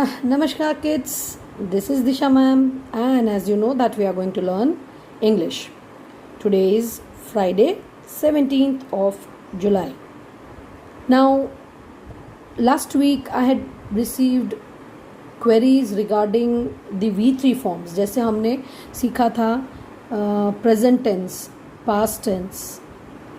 Namaskar kids, this is Disha ma'am, and as you know that we are going to learn English. Today is Friday 17th of July. Now last week I had received queries regarding the V3 forms. जैसे हमने सीखा था present tense, past tense,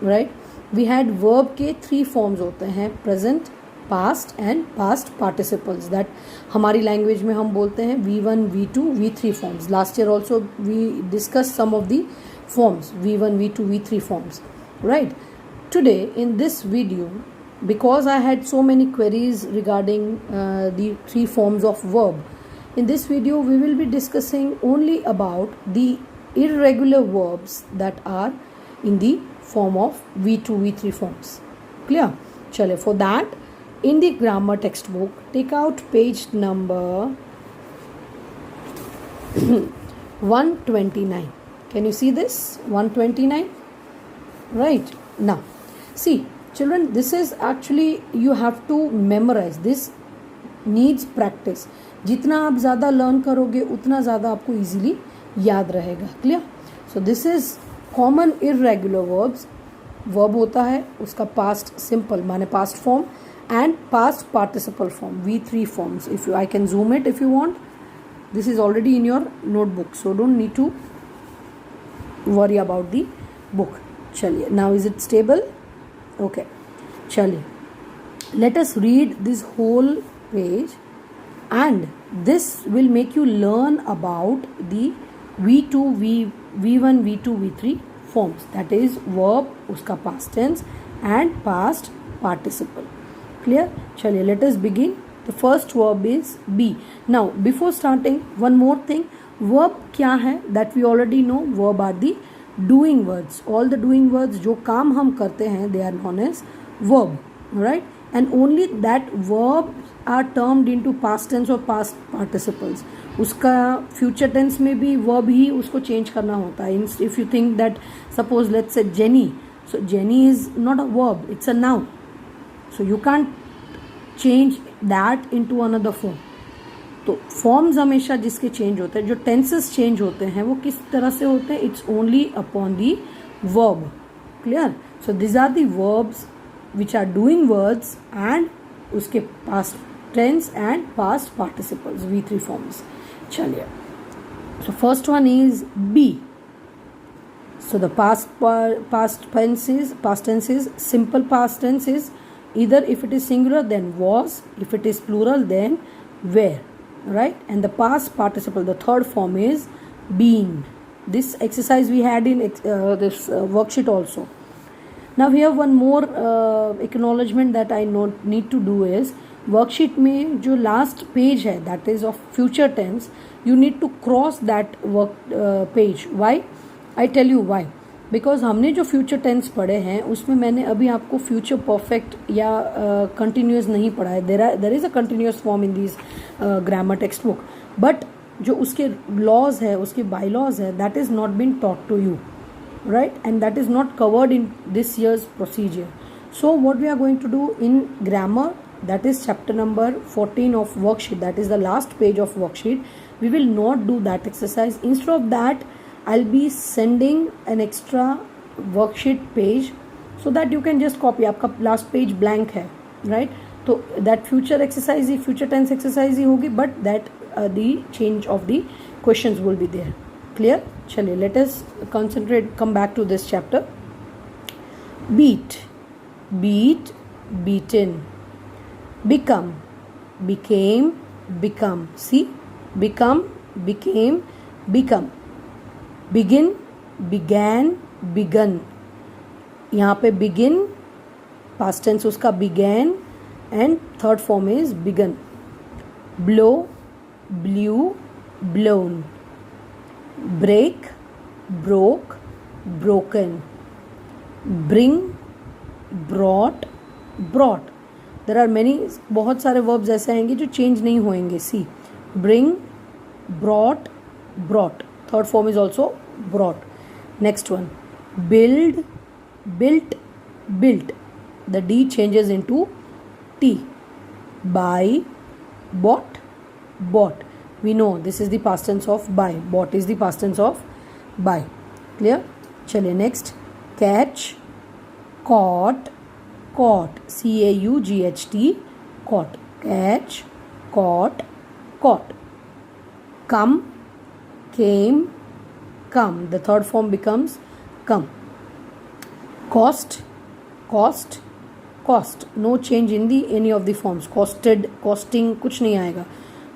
right? We had verb के 3 forms होते हैं, present, past and past participles, that हमारी language में हम बोलते हैं V1, V2, V3 forms. Last year also we discussed some of the forms, V1, V2, V3 forms, right? Today in this video, because I had so many queries regarding the 3 forms of verb, in this video we will be discussing only about the irregular verbs that are in the form of V2, V3 forms. Clear? Chale, for that, in the grammar textbook, take out page number 129. Can you see this? 129? Right. Now, see, children, this is actually, you have to memorize. This needs practice. जितना आप ज़्यादा learn करोगे उतना ज़्यादा आपको easily याद रहेगा. Clear? So this is common irregular verbs. Verb होता है उसका past simple माने past form and past participle form, V3 forms. If you, I can zoom it if you want. This is already in your notebook, so don't need to worry about the book. Chaliye, now is it stable? Okay, chaliye, let us read this whole page, and this will make you learn about the V2, V1, V2, V3 forms, that is verb, uska past tense and past participle. Clear? Chaliye, let us begin. The first verb is be. Now, before starting, one more thing. Verb क्या है? That we already know. Verb are the doing words. All the doing words जो काम हम करते हैं, they are known as verb. Right? And only that verb are termed into past tense or past participles. उसका future tense में भी verb ही उसको change करना होता है. If you think that, suppose let's say Jenny. So Jenny is not a verb. It's a noun. So you can't change that into another form. तो forms हमेशा जिसके change होते हैं, जो tenses change होते हैं, वो किस तरह से होते हैं? It's only upon the verb. Clear? So these are the verbs which are doing words and उसके past tense and past participles, V3 forms. चलिए. So first one is be. So the past tense is simple past tense is either if it is singular then was, if it is plural then were, right? And the past participle, the third form is being. This exercise we had in this worksheet also. Now here one more acknowledgement that I need to do is, worksheet में जो last page है, that is of future tense, you need to cross that page. Why? I tell you why. Because हमने जो future tense पढ़े हैं उसमें मैंने अभी आपको फ्यूचर परफेक्ट या कंटिन्यूस नहीं पढ़ा है. There is a continuous form in this grammar text book, but जो उसके लॉज है, उसके बाई लॉज है, that is not been taught to you, right? And that is not covered in this year's procedure. So what we are going to do in grammar, that is chapter number 14 of worksheet, that is the last page of worksheet. We will not do that exercise. Instead of that, I'll be sending an extra worksheet page so that you can just copy. आपका last page blank है, right? तो that future exercise he future tense exercise ही होगी, but that the change of the questions will be there. Clear? चलिए, let us concentrate. Come back to this chapter. Beat, beat, beaten. Become, became, become. See, become, became, become. Begin, began, begun. यहाँ पे begin, past tense उसका began, and third form is begun. Blow, blew, blown. Break, broke, broken. Bring, brought, brought. There are many, बहुत सारे verbs ऐसे आएंगे जो change नहीं होएंगे. See, bring, brought, brought. Third form is also brought. Next one, build, built, built. The D changes into T. Buy, bought, bought. We know this is the past tense of buy. Bought is the past tense of buy. Clear? चलिए next. Catch, caught, caught. CAUGHT, caught. Catch, caught, caught. Come, came, come. The third form becomes come. Cost, cost, cost. No change in the any of the forms. Costed, costing, कुछ नहीं आएगा.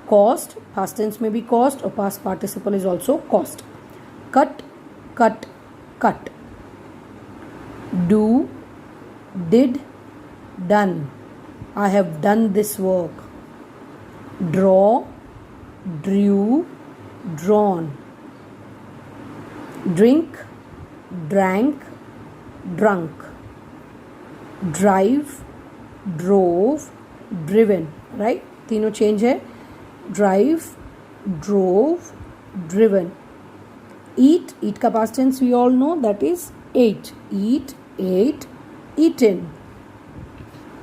Cost, past tense में भी cost और past participle is also cost. Cut, cut, cut. Do, did, done. I have done this work. Draw, drew, drawn. Drink, drank, drunk. Drive, drove, driven. Right? तीनों change है. Drive, drove, driven. Eat, eat का past tense we all know, that is ate. Eat, ate, eaten.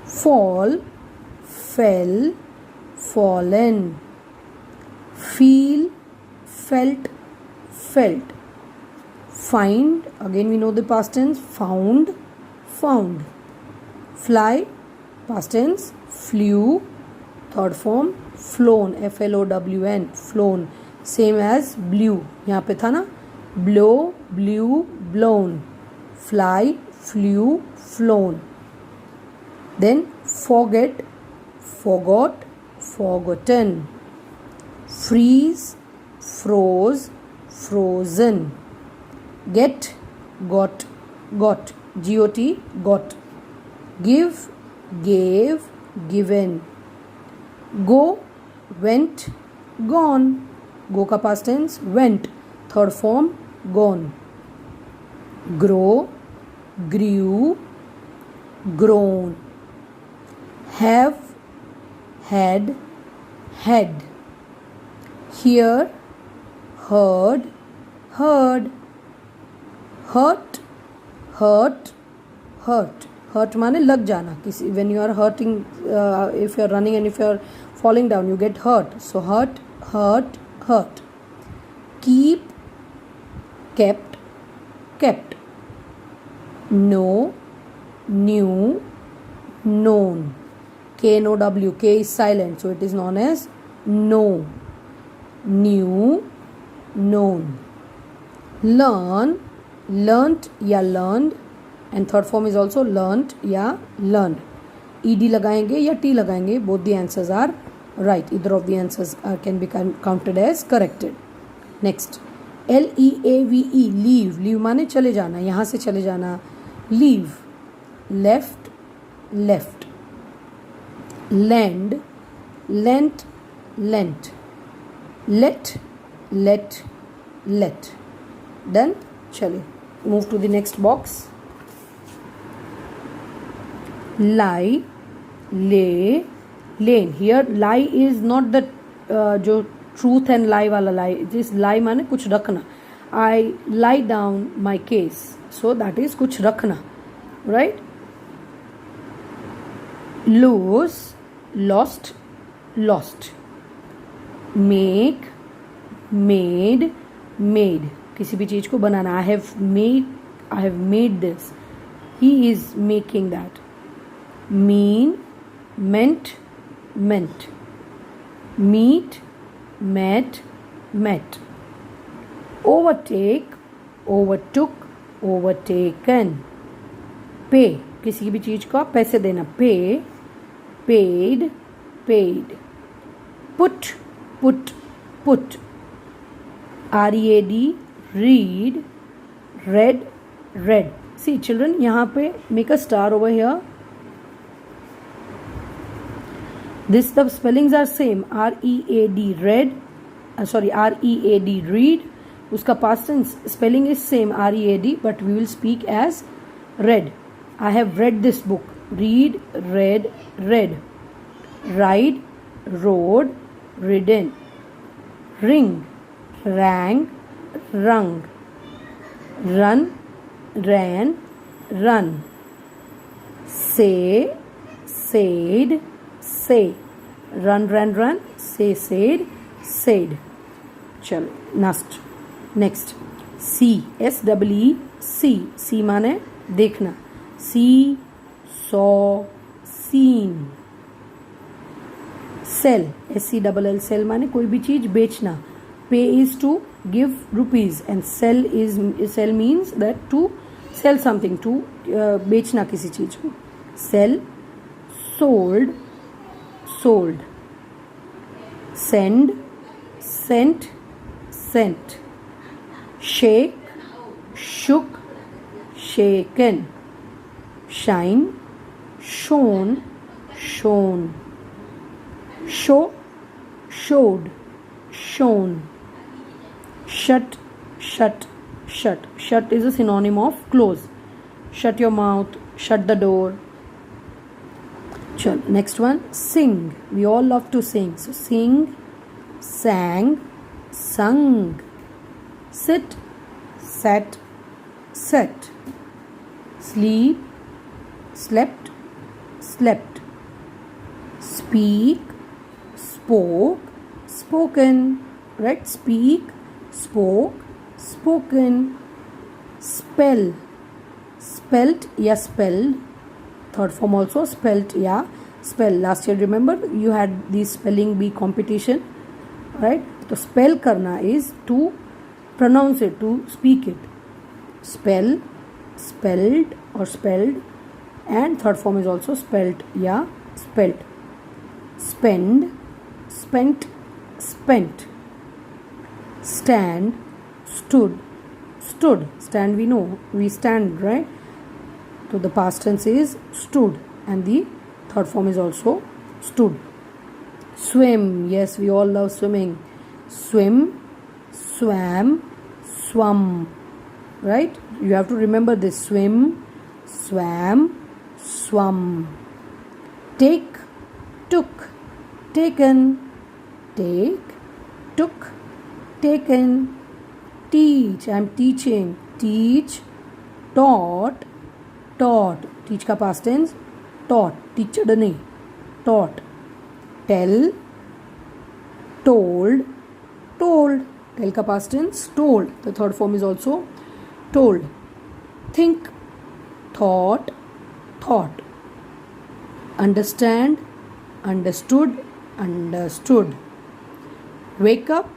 Fall, fell, fallen. Feel, felt, felt. Find, again we know the past tense, found, found. Fly, past tense, flew. Third form, flown, FLOWN, flown. Same as blew, यहाँ पे था ना, blow, blew, blown. Fly, flew, flown. Then forget, forgot, forgotten. Freeze, froze, frozen. Get, got, got. GOT, got. Give, gave, given. Go, went, gone. Go का past tense went. Third form, gone. Grow, grew, grown. Have, had, had. Hear, heard, heard. Hurt, hurt, hurt. Hurt माने लग जाना किसी. When you are hurting, if you are running and if you are falling down, you get hurt. So hurt, hurt, hurt. Keep, kept, kept. Know, knew, known. KNOW, K is silent, so it is known as know. Knew, known. Learn, learnt या learned. And third form is also learnt या learned. ED लगाएंगे या T लगाएंगे, both the answers are right. Either of the answers can be counted as corrected. Next, LEAVE, leave. Leave माने चले जाना, यहाँ से चले जाना. Leave, left, left. Lend, lent, lent. Let, let, let. Done? चलिए move to the next box. Lie, lay, lane. Here lie is not the जो truth and lie वाला lie. This lie माने कुछ रखना. I lie down my case. So that is कुछ रखना. Right? Lose, lost, lost. Make, made, made. किसी भी चीज को बनाना. I have made this. He is making that. Mean, meant, meant. Meet, met, met. Overtake, overtook, overtaken. Pay, किसी भी चीज का पैसे देना. Pay, paid, paid. Put, put, put. READ, read, read, read. See children, यहाँ पे make a star over here. This the spellings are same. READ read, READ read. उसका past tense spelling is same READ, but we will speak as read. I have read this book. Read, read, read. Ride, rode, ridden. Ring, rang, rung. Run, ran, run. Say, said, say. Run, ran, run. Say, said. said. चलो next see, SEE, see माने देखना, see saw seen. Sell, SELL, sell माने कोई भी चीज बेचना. Pay is to give rupees and sell means that to sell something, to बेचना किसी चीज को. Sell, sold, sold. Send, sent, sent. Shake, shook, shaken. Shine, shone, shown. Show, showed, shown. Shut, shut, shut. Shut is a synonym of close. Shut your mouth, shut the door. Next one, sing. We all love to sing. So sing, sang, sung. Sit, sat, set. Sleep, slept, slept. Speak, spoke, spoken. Right? Speak, spoke, spoken. Spell, spelt या spelled. Third form also spelt या spell. Last year remember you had the spelling bee competition, right? तो spell करना is to pronounce it, to speak it. Spell, spelled or spelled, and third form is also spelt या spelt. Spend, spent, spent. Stand, stood, stood. Stand we know, we stand, right? So the past tense is stood and the third form is also stood. Swim, yes, we all love swimming. Swim, swam, swum. Right? You have to remember this. Swim, swam, swum. Take, took, taken. Take, took, taken. Teach, I am teaching. Teach, taught, taught. Teach का past tense taught. Teacher नहीं, taught. Tell, told, told. Tell का past tense told. The third form is also told. Think, thought, thought. Understand, understood, understood. Wake up,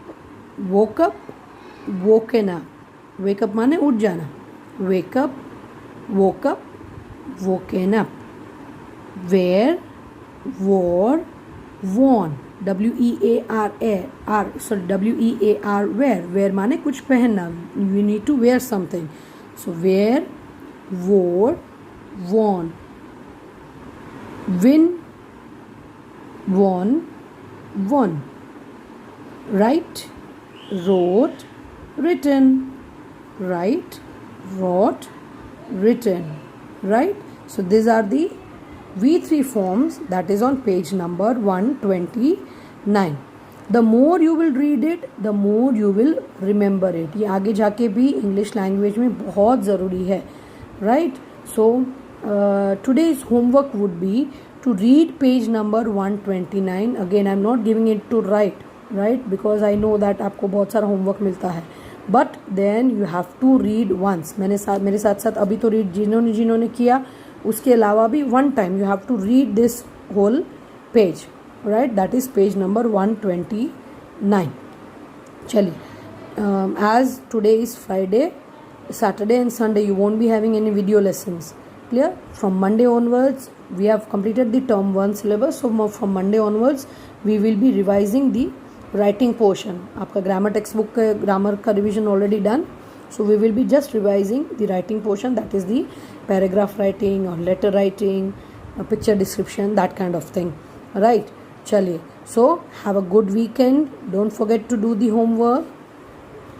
woke up, woken up. Wake up माने उठ जाना. Wake up, woke up, woken up. Wear, wore, worn. WEAR, wear. Wear माने कुछ पहनना. You need to wear something. So wear, wore, worn. Win, won, won. Write, wrote, written. Write, wrote, written. Right? So these are the V3 forms that is on page number 129. The more you will read it, the more you will remember it. ये आगे जाके भी English language में बहुत ज़रूरी है. Right? So today's homework would be to read page number 129. Again, I'm not giving it to write, right? Because I know that आपको बहुत सारा homework मिलता है. But then you have to read once. मेरे साथ अभी तो read जिन्होंने किया, उसके अलावा भी one time you have to read this whole page, right? That is page number 129. चलिए, as today is Friday, Saturday and Sunday you won't be having any video lessons. Clear? From Monday onwards we have completed the term 1 syllabus. So from Monday onwards we will be revising the writing portion. आपका grammar textbook का grammar का revision already done. So we will be just revising the writing portion, that is the paragraph writing or letter writing, picture description, that kind of thing. Right? चलिए. So have a good weekend. Don't forget to do the homework.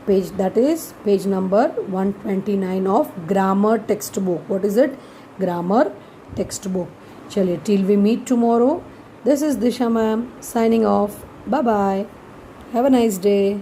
Page, that is page number 129 of grammar textbook. What is it? Grammar textbook. चलिए, till we meet tomorrow. This is Disha ma'am signing off. Bye bye. Have a nice day.